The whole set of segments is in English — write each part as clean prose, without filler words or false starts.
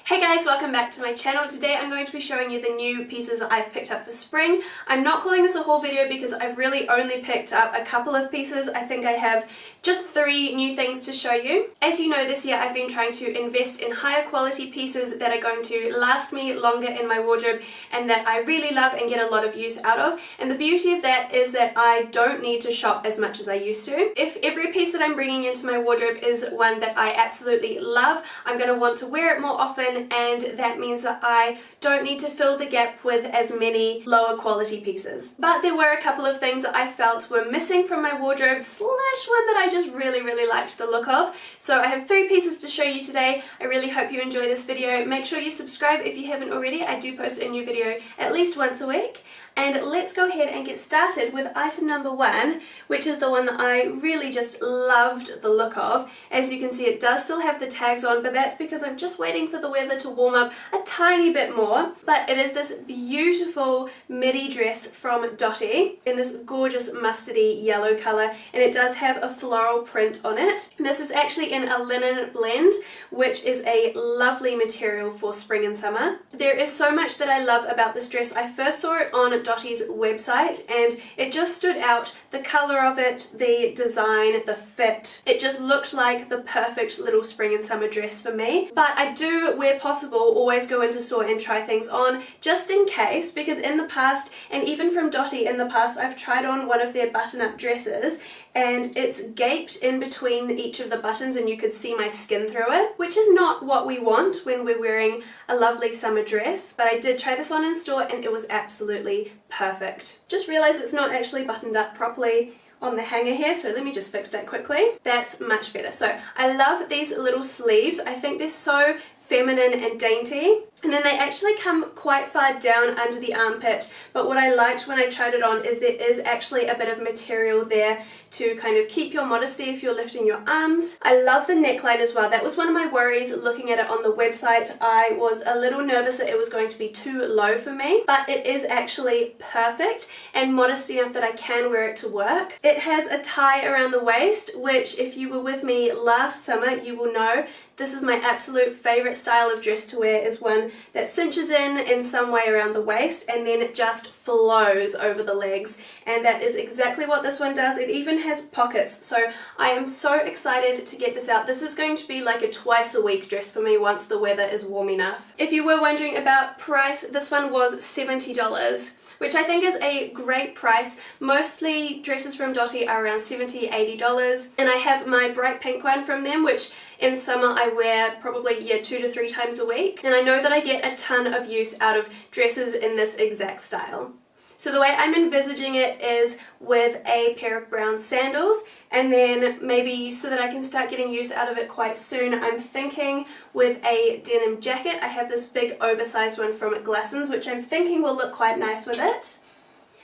Hey guys, welcome back to my channel. Today I'm going to be showing you the new pieces that I've picked up for spring. I'm not calling this a haul video because I've really only picked up a couple of pieces. I think I have just 3 new things to show you. As you know, this year I've been trying to invest in higher quality pieces that are going to last me longer in my wardrobe and that I really love and get a lot of use out of. And the beauty of that is that I don't need to shop as much as I used to. If every piece that I'm bringing into my wardrobe is one that I absolutely love, I'm going to want to wear it more often, and that means that I don't need to fill the gap with as many lower quality pieces. But there were a couple of things that I felt were missing from my wardrobe / one that I just really liked the look of. So I have 3 pieces to show you today. I really hope you enjoy this video. Make sure you subscribe if you haven't already. I do post a new video at least once a week. And let's go ahead and get started with item number 1, which is the one that I really just loved the look of. As you can see, it does still have the tags on, but that's because I'm just waiting for the weather to warm up a tiny bit more. But it is this beautiful midi dress from Dottie in this gorgeous mustardy yellow color, and it does have a floral print on it. This is actually in a linen blend, which is a lovely material for spring and summer. There is so much that I love about this dress. I first saw it on Dottie's website and it just stood out. The color of it, the design, the fit, it just looked like the perfect little spring and summer dress for me. But I do, where possible, always go into store and try things on just in case, because in the past, and even from Dottie in the past, I've tried on one of their button-up dresses and it's gaped in between each of the buttons and you could see my skin through it, which is not what we want when we're wearing a lovely summer dress. But I did try this on in store and it was absolutely perfect. Just realized it's not actually buttoned up properly on the hanger here, so let me just fix that quickly. That's much better. So I love these little sleeves. I think they're so feminine and dainty, and then they actually come quite far down under the armpit. But what I liked when I tried it on is there is actually a bit of material there to kind of keep your modesty if you're lifting your arms. I love the neckline as well. That was one of my worries looking at it on the website. I was a little nervous that it was going to be too low for me, but it is actually perfect and modest enough that I can wear it to work. It has a tie around the waist, which if you were with me last summer, you will know this is my absolute favorite style of dress to wear, is one that cinches in some way around the waist and then it just flows over the legs, and that is exactly what this one does. It even has pockets, so I am so excited to get this out. This is going to be like a twice a week dress for me once the weather is warm enough. If you were wondering about price, this one was $70. Which I think is a great price. Mostly dresses from Dottie are around $70, $80. And I have my bright pink one from them, which in summer I wear probably 2 to 3 times a week. And I know that I get a ton of use out of dresses in this exact style. So the way I'm envisaging it is with a pair of brown sandals, and then maybe so that I can start getting use out of it quite soon, I'm thinking with a denim jacket. I have this big oversized one from Glassons, which I'm thinking will look quite nice with it.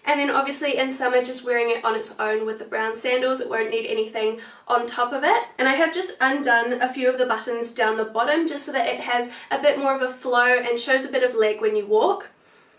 And then obviously in summer, just wearing it on its own with the brown sandals. It won't need anything on top of it. And I have just undone a few of the buttons down the bottom just so that it has a bit more of a flow and shows a bit of leg when you walk,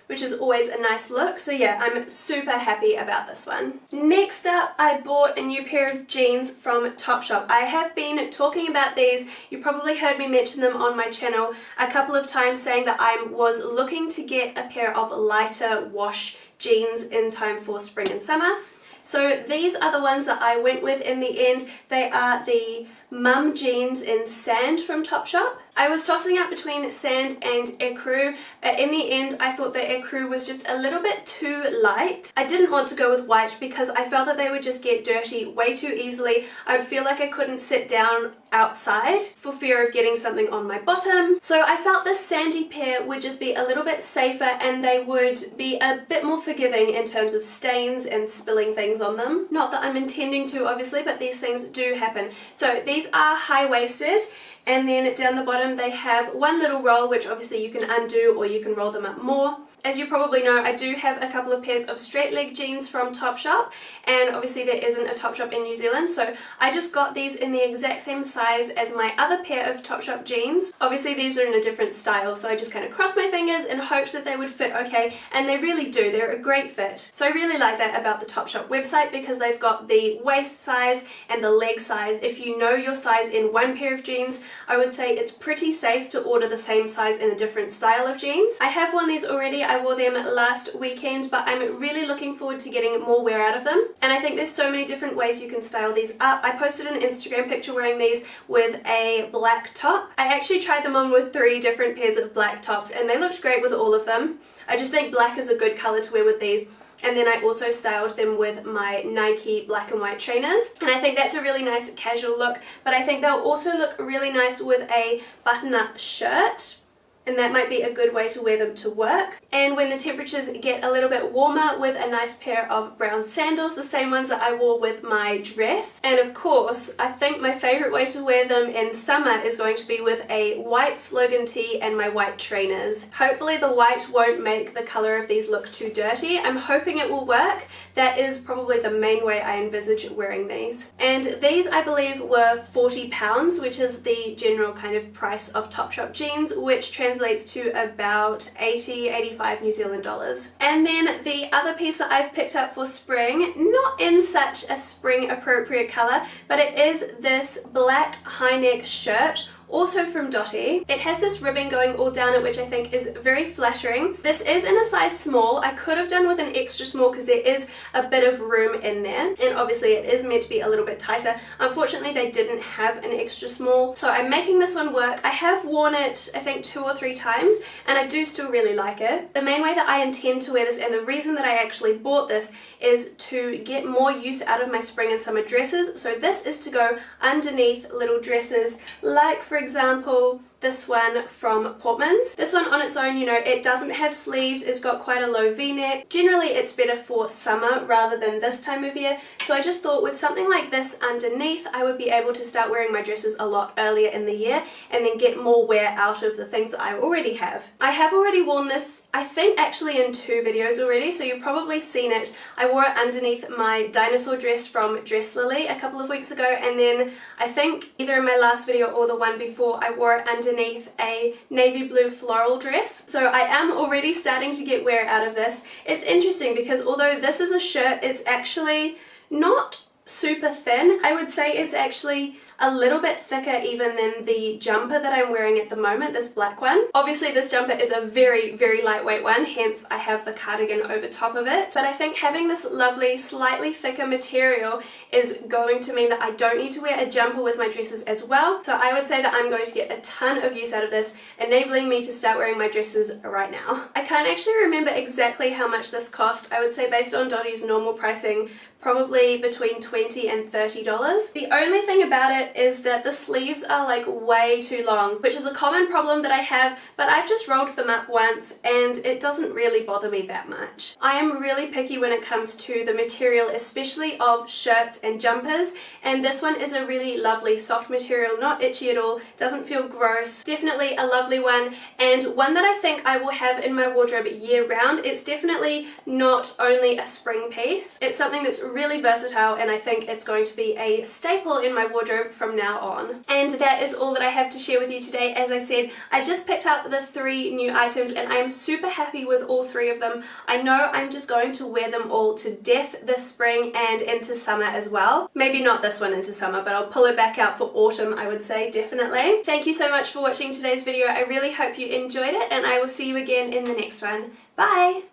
which is always a nice look. So yeah, I'm super happy about this one. Next up, I bought a new pair of jeans from Topshop. I have been talking about these. You probably heard me mention them on my channel a couple of times, saying that I was looking to get a pair of lighter wash jeans in time for spring and summer. So these are the ones that I went with in the end. They are the mum jeans in sand from Topshop. I was tossing up between sand and ecru, but in the end I thought the ecru was just a little bit too light. I didn't want to go with white because I felt that they would just get dirty way too easily. I would feel like I couldn't sit down outside for fear of getting something on my bottom. So I felt this sandy pair would just be a little bit safer and they would be a bit more forgiving in terms of stains and spilling things on them. Not that I'm intending to, obviously, but these things do happen. So these are high-waisted, and then down the bottom they have one little roll, which obviously you can undo or you can roll them up more. As you probably know, I do have a couple of pairs of straight leg jeans from Topshop, and obviously there isn't a Topshop in New Zealand, so I just got these in the exact same size as my other pair of Topshop jeans. Obviously these are in a different style, so I just kind of crossed my fingers and hoped that they would fit okay, and they really do. They're a great fit. So I really like that about the Topshop website, because they've got the waist size and the leg size. If you know your size in one pair of jeans, I would say it's pretty safe to order the same size in a different style of jeans. I have worn these already. I wore them last weekend, but I'm really looking forward to getting more wear out of them. And I think there's so many different ways you can style these up. I posted an Instagram picture wearing these with a black top. I actually tried them on with 3 different pairs of black tops and they looked great with all of them. I just think black is a good color to wear with these. And then I also styled them with my Nike black and white trainers. And I think that's a really nice casual look, but I think they'll also look really nice with a button-up shirt. And that might be a good way to wear them to work. And when the temperatures get a little bit warmer, with a nice pair of brown sandals, the same ones that I wore with my dress. And of course, I think my favorite way to wear them in summer is going to be with a white slogan tee and my white trainers. Hopefully the white won't make the color of these look too dirty. I'm hoping it will work. That is probably the main way I envisage wearing these. And these, I believe, were £40, which is the general kind of price of Topshop jeans, which translates to about 85 New Zealand dollars. And then the other piece that I've picked up for spring, not in such a spring appropriate color, but it is this black high neck shirt, also from Dottie. It has this ribbon going all down it, which I think is very flattering. This is in a size small. I could have done with an extra small because there is a bit of room in there, and obviously it is meant to be a little bit tighter. Unfortunately, they didn't have an extra small, so I'm making this one work. I have worn it, I think, 2 or 3 times, and I do still really like it. The main way that I intend to wear this, and the reason that I actually bought this, is to get more use out of my spring and summer dresses. So this is to go underneath little dresses, like for example this one from Portman's. This one on its own, you know, it doesn't have sleeves, it's got quite a low v-neck. Generally it's better for summer rather than this time of year, so I just thought with something like this underneath I would be able to start wearing my dresses a lot earlier in the year and then get more wear out of the things that I already have. I have already worn this, I think actually in 2 videos already, so you've probably seen it. I wore it underneath my dinosaur dress from Dress Lily a couple of weeks ago, and then I think either in my last video or the one before I wore it underneath a navy blue floral dress. So I am already starting to get wear out of this. It's interesting because although this is a shirt, it's actually not super thin. I would say it's actually a little bit thicker even than the jumper that I'm wearing at the moment, this black one. Obviously this jumper is a very, very lightweight one, hence I have the cardigan over top of it. But I think having this lovely, slightly thicker material is going to mean that I don't need to wear a jumper with my dresses as well. So I would say that I'm going to get a ton of use out of this, enabling me to start wearing my dresses right now. I can't actually remember exactly how much this cost. I would say based on Dottie's normal pricing, probably between $20 and $30. The only thing about it is that the sleeves are like way too long, which is a common problem that I have, but I've just rolled them up once and it doesn't really bother me that much. I am really picky when it comes to the material, especially of shirts and jumpers, and this one is a really lovely soft material, not itchy at all, doesn't feel gross, definitely a lovely one, and one that I think I will have in my wardrobe year round. It's definitely not only a spring piece, it's something that's really versatile, and I think it's going to be a staple in my wardrobe from now on. And that is all that I have to share with you today. As I said, I just picked up the 3 new items and I am super happy with all 3 of them. I know I'm just going to wear them all to death this spring and into summer as well. Maybe not this one into summer, but I'll pull it back out for autumn, I would say, definitely. Thank you so much for watching today's video. I really hope you enjoyed it, and I will see you again in the next one. Bye!